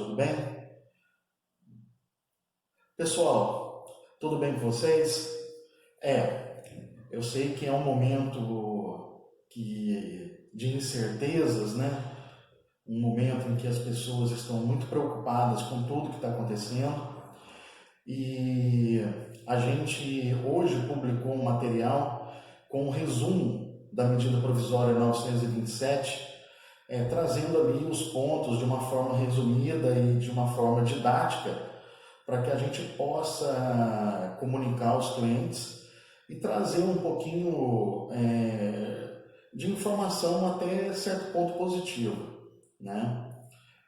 tudo bem? Pessoal, tudo bem com vocês? Eu sei que é um momento de incertezas, né? Um momento em que as pessoas estão muito preocupadas com tudo que está acontecendo e a gente hoje publicou um material com um resumo da medida provisória 927, trazendo ali os pontos de uma forma resumida e de uma forma didática para que a gente possa comunicar aos clientes e trazer um pouquinho de informação até certo ponto positivo, né?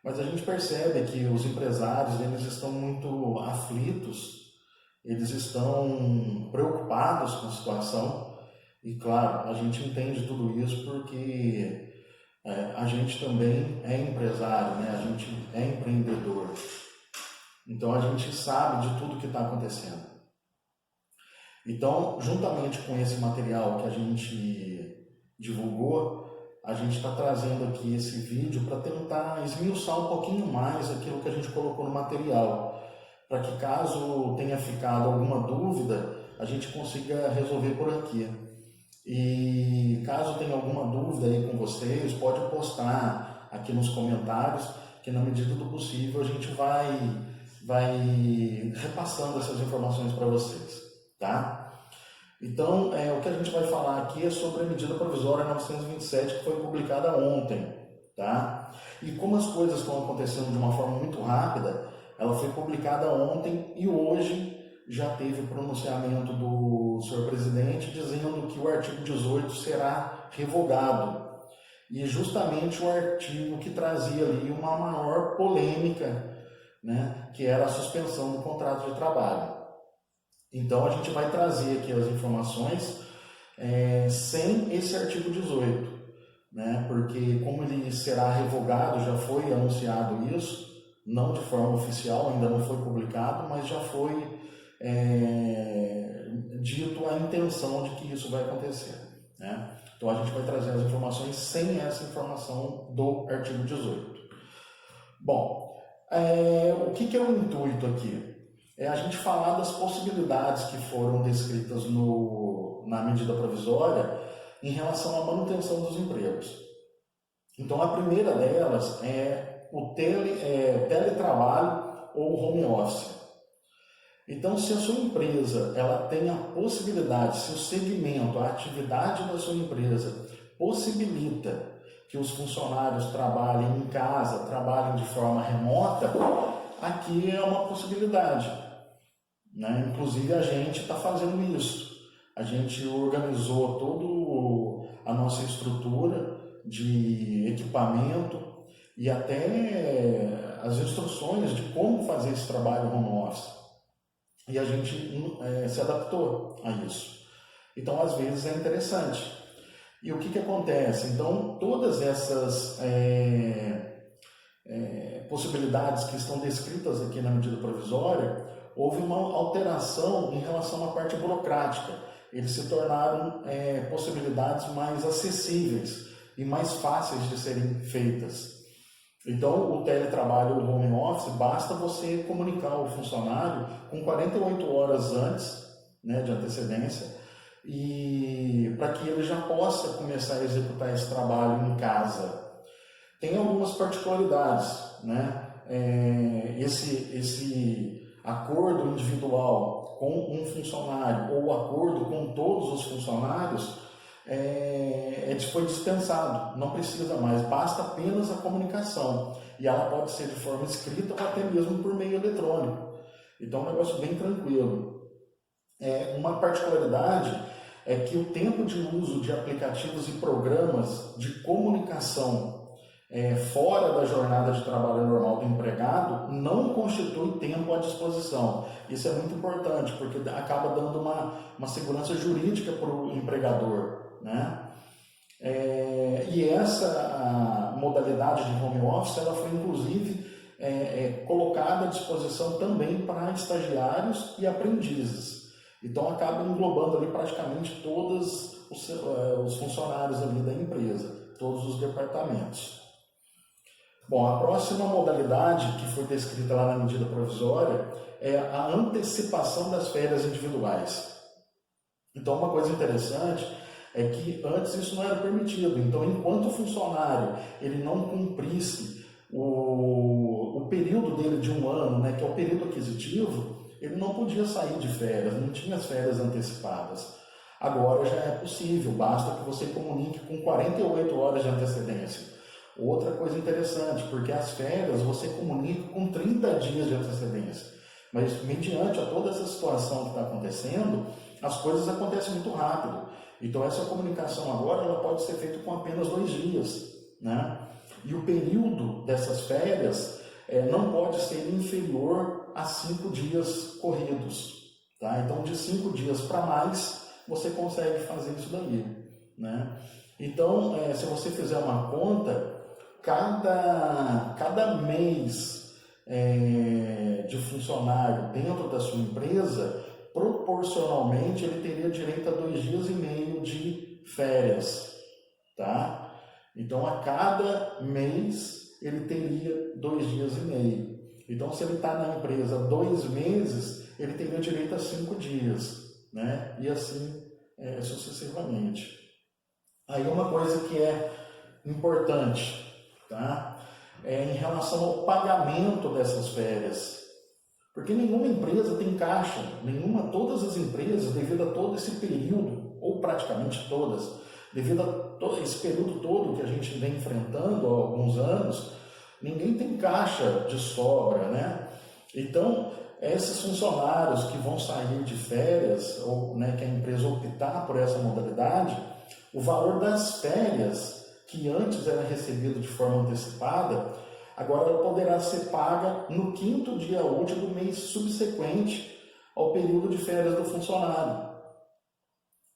Mas a gente percebe que os empresários eles estão muito aflitos, eles estão preocupados com a situação e, claro, a gente entende tudo isso porque a gente também é empresário, né? A gente é empreendedor. Então a gente sabe de tudo que está acontecendo. Então, juntamente com esse material que a gente divulgou, a gente está trazendo aqui esse vídeo para tentar esmiuçar um pouquinho mais aquilo que a gente colocou no material, para que caso tenha ficado alguma dúvida, a gente consiga resolver por aqui. E caso tenha alguma dúvida aí com vocês, pode postar aqui nos comentários, que na medida do possível a gente vai repassando essas informações para vocês, tá? Então, o que a gente vai falar aqui é sobre a medida provisória 927 que foi publicada ontem, tá? E como as coisas estão acontecendo de uma forma muito rápida, ela foi publicada ontem e hoje já teve o pronunciamento do senhor presidente dizendo que o artigo 18 será revogado. E justamente o artigo que trazia ali uma maior polêmica, né, que era a suspensão do contrato de trabalho. Então a gente vai trazer aqui as informações sem esse artigo 18, né, porque como ele será revogado, já foi anunciado isso, não de forma oficial, ainda não foi publicado, mas já foi dito a intenção de que isso vai acontecer, né? Então a gente vai trazer as informações sem essa informação do artigo 18. Bom, o que é o intuito aqui? É a gente falar das possibilidades que foram descritas na medida provisória em relação à manutenção dos empregos. Então a primeira delas é o teletrabalho ou home office. Então, se a sua empresa ela tem a possibilidade, se o segmento, a atividade da sua empresa possibilita que os funcionários trabalhem em casa, trabalhem de forma remota, aqui é uma possibilidade, né? Inclusive a gente está fazendo isso. A gente organizou toda a nossa estrutura de equipamento e até as instruções de como fazer esse trabalho home office. E a gente se adaptou a isso. Então, às vezes, é interessante. E o que acontece? Então, todas essas possibilidades que estão descritas aqui na medida provisória, houve uma alteração em relação à parte burocrática. Eles se tornaram possibilidades mais acessíveis e mais fáceis de serem feitas. Então, o teletrabalho ou home office, basta você comunicar ao funcionário com 48 horas antes, né, de antecedência, e para que ele já possa começar a executar esse trabalho em casa. Tem algumas particularidades, né? Esse acordo individual com um funcionário ou acordo com todos os funcionários foi dispensado, não precisa mais, basta apenas a comunicação e ela pode ser de forma escrita ou até mesmo por meio eletrônico. Então é um negócio bem tranquilo. Uma particularidade é que o tempo de uso de aplicativos e programas de comunicação fora da jornada de trabalho normal do empregado não constitui tempo à disposição. Isso é muito importante, porque acaba dando uma segurança jurídica para o empregador, né? E essa modalidade de home office ela foi inclusive colocada à disposição também para estagiários e aprendizes. Então acaba englobando ali praticamente todos os funcionários ali da empresa, todos os departamentos. Bom, a próxima modalidade que foi descrita lá na medida provisória é a antecipação das férias individuais. Então, uma coisa interessante é que antes isso não era permitido. Então, enquanto o funcionário ele não cumprisse o período dele de um ano, né, que é o período aquisitivo, ele não podia sair de férias, não tinha as férias antecipadas. Agora já é possível, basta que você comunique com 48 horas de antecedência. Outra coisa interessante, porque as férias você comunica com 30 dias de antecedência. Mas, mediante a toda essa situação que está acontecendo, as coisas acontecem muito rápido. Então, essa comunicação agora ela pode ser feita com apenas 2 dias. Né? E o período dessas férias não pode ser inferior a 5 dias corridos. Tá? Então, de 5 dias para mais, você consegue fazer isso daí. Né? Então, se você fizer uma conta, cada mês de funcionário dentro da sua empresa, proporcionalmente, ele teria direito a 2,5 dias de férias. Tá? Então, a cada mês, ele teria 2,5 dias. Então, se ele está na empresa 2 meses, ele teria direito a 5 dias. Né? E assim sucessivamente. Aí uma coisa que é importante, tá? Em relação ao pagamento dessas férias, porque nenhuma empresa tem caixa, todas as empresas, devido a todo esse período, ou praticamente todas, devido a todo esse período todo que a gente vem enfrentando há alguns anos, ninguém tem caixa de sobra, né? Então, esses funcionários que vão sair de férias, ou né, que a empresa optar por essa modalidade, o valor das férias, que antes era recebido de forma antecipada, agora ela poderá ser paga no 5º dia útil do mês subsequente ao período de férias do funcionário.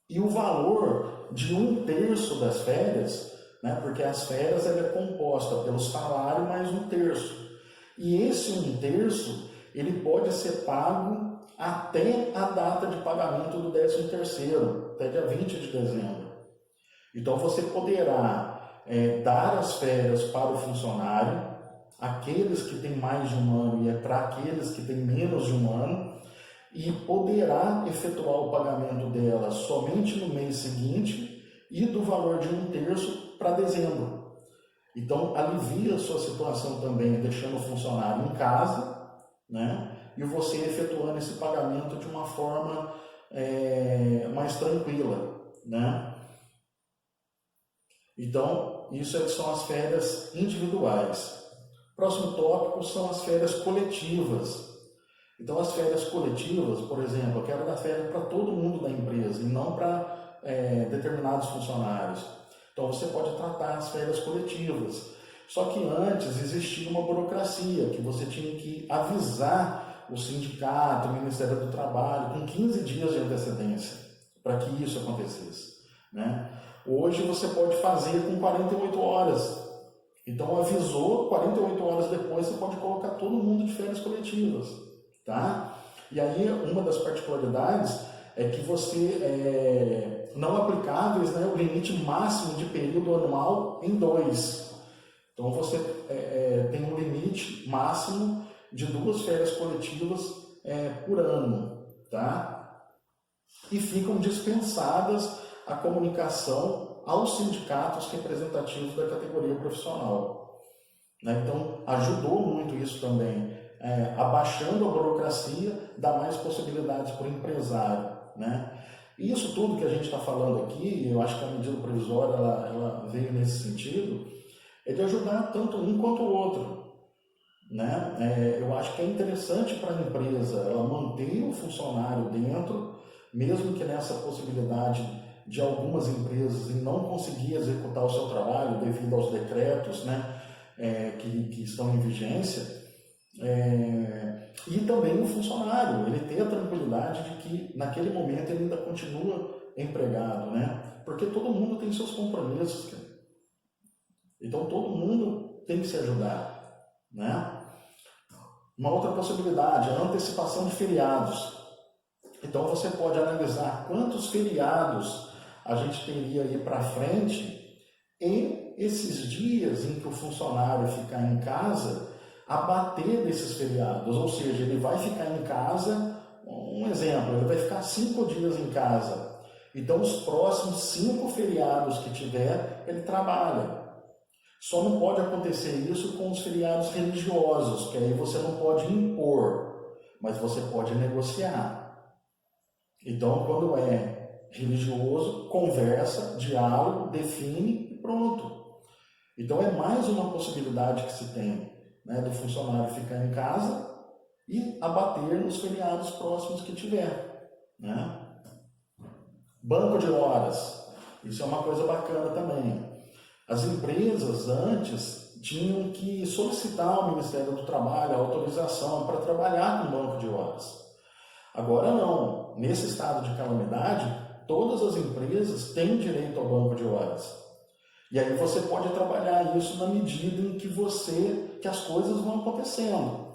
E o valor de 1/3 das férias, né, porque as férias ela é composta pelo salário mais 1/3. E esse 1/3 ele pode ser pago até a data de pagamento do 13º, até dia 20 de dezembro. Então, você poderá dar as férias para o funcionário, aqueles que têm mais de um ano e para aqueles que têm menos de um ano, e poderá efetuar o pagamento dela somente no mês seguinte e do valor de 1/3 para dezembro. Então, alivia a sua situação também, deixando o funcionário em casa, né? E você efetuando esse pagamento de uma forma mais tranquila, né? Então, isso são as férias individuais. Próximo tópico são as férias coletivas. Então, as férias coletivas, por exemplo, eu quero dar férias para todo mundo da empresa e não para determinados funcionários. Então, você pode tratar as férias coletivas. Só que antes existia uma burocracia, que você tinha que avisar o sindicato, o Ministério do Trabalho, com 15 dias de antecedência, para que isso acontecesse. Né? Hoje você pode fazer com 48 horas. Então, avisou, 48 horas depois você pode colocar todo mundo de férias coletivas. Tá? E aí, uma das particularidades é que você não aplicáveis, né, o limite máximo de período anual em 2. Então, você tem um limite máximo de 2 férias coletivas por ano. Tá? E ficam dispensadas a comunicação aos sindicatos representativos da categoria profissional. Né? Então, ajudou muito isso também. Abaixando a burocracia, dá mais possibilidades para o empresário. Né? E isso tudo que a gente está falando aqui, eu acho que a medida provisória ela veio nesse sentido, é de ajudar tanto um quanto o outro. Né? Eu acho que é interessante para a empresa ela manter o funcionário dentro, mesmo que nessa possibilidade de algumas empresas em não conseguir executar o seu trabalho devido aos decretos, né, que estão em vigência, e também o funcionário, ele ter a tranquilidade de que naquele momento ele ainda continua empregado, né? Porque todo mundo tem seus compromissos, cara. Então todo mundo tem que se ajudar, né? Uma outra possibilidade é a antecipação de feriados. Então você pode analisar quantos feriados a gente teria aí para frente e esses dias em que o funcionário ficar em casa, abater desses feriados, ou seja, ele vai ficar em casa, um exemplo, ele vai ficar 5 dias em casa. Então, os próximos 5 feriados que tiver, ele trabalha. Só não pode acontecer isso com os feriados religiosos, que aí você não pode impor, mas você pode negociar. Então, quando é religioso, conversa, diálogo, define e pronto. Então, é mais uma possibilidade que se tem, né, do funcionário ficar em casa e abater nos feriados próximos que tiver, né? Banco de horas, isso é uma coisa bacana também. As empresas antes tinham que solicitar ao Ministério do Trabalho a autorização para trabalhar com banco de horas. Agora não, nesse estado de calamidade, todas as empresas têm direito ao banco de horas. E aí você pode trabalhar isso na medida em que as coisas vão acontecendo.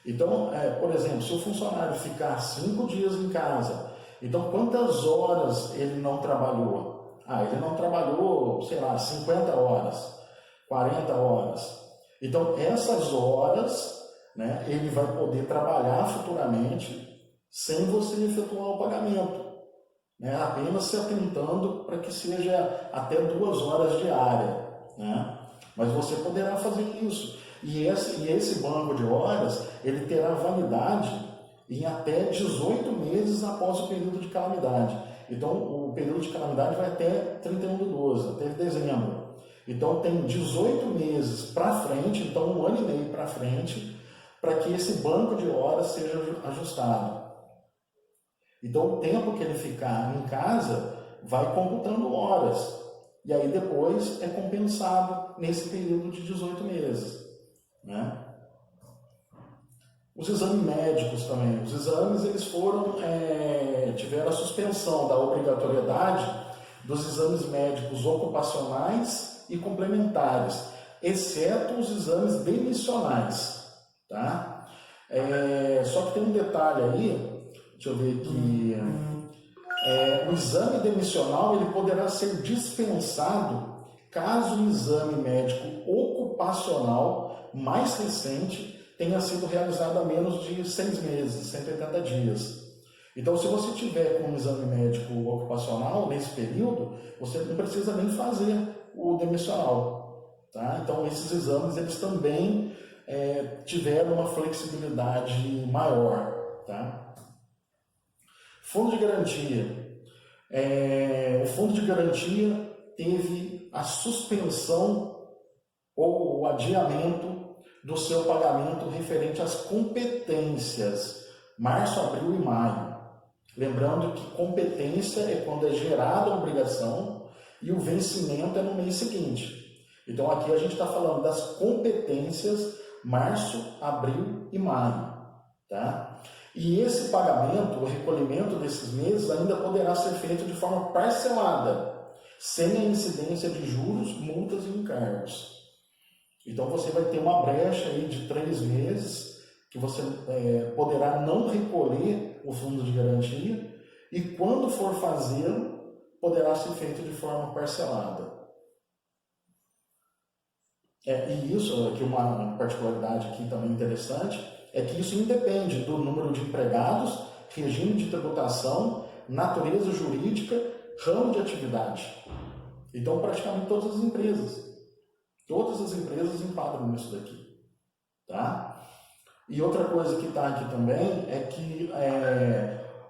Então, por exemplo, se o funcionário ficar 5 dias em casa, então quantas horas ele não trabalhou? Ele não trabalhou, sei lá, 50 horas, 40 horas. Então, essas horas, né, ele vai poder trabalhar futuramente sem você efetuar o pagamento, né, apenas se atentando para que seja até 2 horas diárias, né? Mas você poderá fazer isso. E esse banco de horas, ele terá validade em até 18 meses após o período de calamidade. Então, o período de calamidade vai até 31/12, até dezembro. Então, tem 18 meses para frente, então 1 ano e meio para frente, para que esse banco de horas seja ajustado. Então, o tempo que ele ficar em casa vai computando horas. E aí, depois, é compensado nesse período de 18 meses, né? Os exames médicos também. Os exames, eles tiveram a suspensão da obrigatoriedade dos exames médicos ocupacionais e complementares, exceto os exames demissionais, tá? Só que tem um detalhe aí, deixa eu ver aqui, o exame demissional ele poderá ser dispensado caso o exame médico ocupacional mais recente tenha sido realizado há menos de 6 meses, 180 dias. Então, se você tiver com um exame médico ocupacional nesse período, você não precisa nem fazer o demissional, tá? Então, esses exames eles também tiveram uma flexibilidade maior, tá? Fundo de garantia. O fundo de garantia teve a suspensão ou o adiamento do seu pagamento referente às competências, março, abril e maio. Lembrando que competência é quando é gerada a obrigação e o vencimento é no mês seguinte. Então aqui a gente está falando das competências março, abril e maio, tá? E esse pagamento, o recolhimento desses meses ainda poderá ser feito de forma parcelada, sem a incidência de juros, multas e encargos. Então você vai ter uma brecha aí de 3 meses que você poderá não recolher o fundo de garantia e quando for fazê-lo, poderá ser feito de forma parcelada. E isso aqui, uma particularidade aqui também interessante, é que isso independe do número de empregados, regime de tributação, natureza jurídica, ramo de atividade. Então praticamente todas as empresas enquadram nisso daqui, tá? E outra coisa que está aqui também é que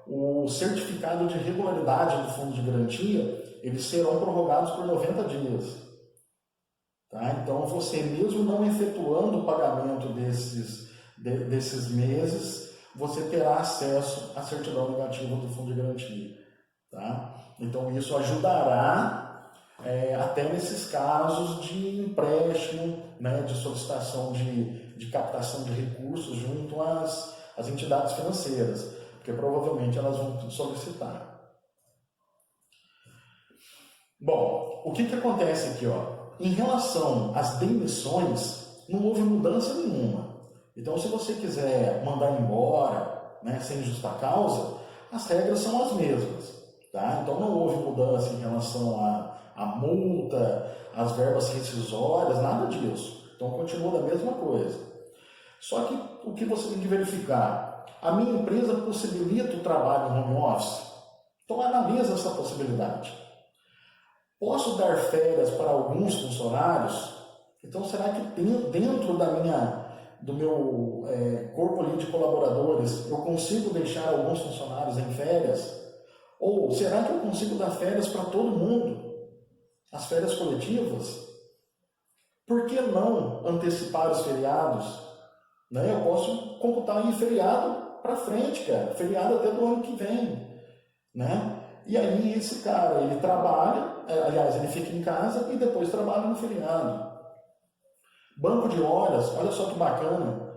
o certificado de regularidade do fundo de garantia, eles serão prorrogados por 90 dias, tá? Então, você mesmo não efetuando o pagamento desses meses, você terá acesso à certidão negativa do fundo de garantia, tá? Então, isso ajudará até nesses casos de empréstimo, né, de solicitação de captação de recursos junto às entidades financeiras, porque provavelmente elas vão solicitar. Bom, o que acontece aqui? Em relação às demissões, não houve mudança nenhuma. Então, se você quiser mandar embora, né, sem justa causa, as regras são as mesmas, tá? Então, não houve mudança em relação a multa, as verbas rescisórias, nada disso. Então continua da mesma coisa. Só que o que você tem que verificar? A minha empresa possibilita o trabalho em home office? Então analisa essa possibilidade. Posso dar férias para alguns funcionários? Então será que dentro do meu corpo ali de colaboradores eu consigo deixar alguns funcionários em férias? Ou será que eu consigo dar férias para todo mundo? As férias coletivas? Por que não antecipar os feriados? Né? Eu posso computar aí feriado para frente, cara. Feriado até do ano que vem. Né? E aí esse cara, ele trabalha, aliás, ele fica em casa e depois trabalha no feriado. Banco de horas, olha só que bacana.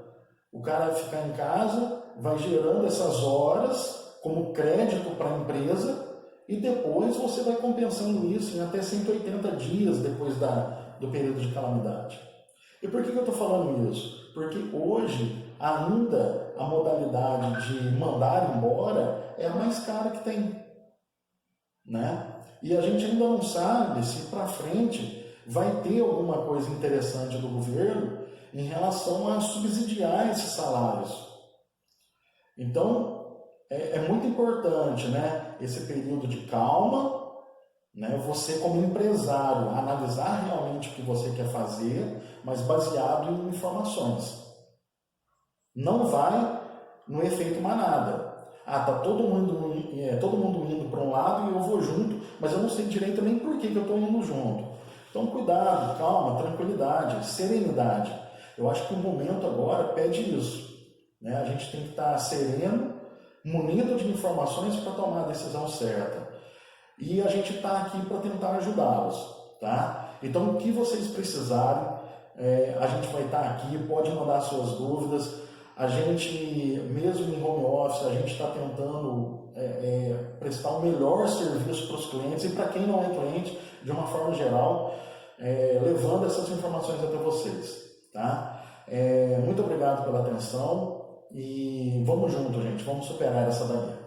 O cara vai ficar em casa, vai gerando essas horas como crédito para a empresa e depois você vai compensando isso em até 180 dias depois do período de calamidade. E por que eu estou falando isso? Porque hoje ainda a modalidade de mandar embora é a mais cara que tem. Né? E a gente ainda não sabe se para frente vai ter alguma coisa interessante do governo em relação a subsidiar esses salários. Então, é muito importante, né, esse período de calma, né, você como empresário analisar realmente o que você quer fazer, mas baseado em informações. Não vai no efeito manada. Tá todo mundo indo para um lado e eu vou junto, mas eu não sei direito nem por que eu estou indo junto. Então, cuidado, calma, tranquilidade, serenidade. Eu acho que o momento agora pede isso. Né? A gente tem que estar sereno, munido de informações para tomar a decisão certa. E a gente está aqui para tentar ajudá-los. Tá? Então, o que vocês precisarem, a gente vai estar aqui, pode mandar suas dúvidas. A gente, mesmo em home office, a gente está tentando prestar o melhor serviço para os clientes e para quem não é cliente, de uma forma geral, levando essas informações até vocês. Tá? Muito obrigado pela atenção e vamos junto, gente, vamos superar essa daí.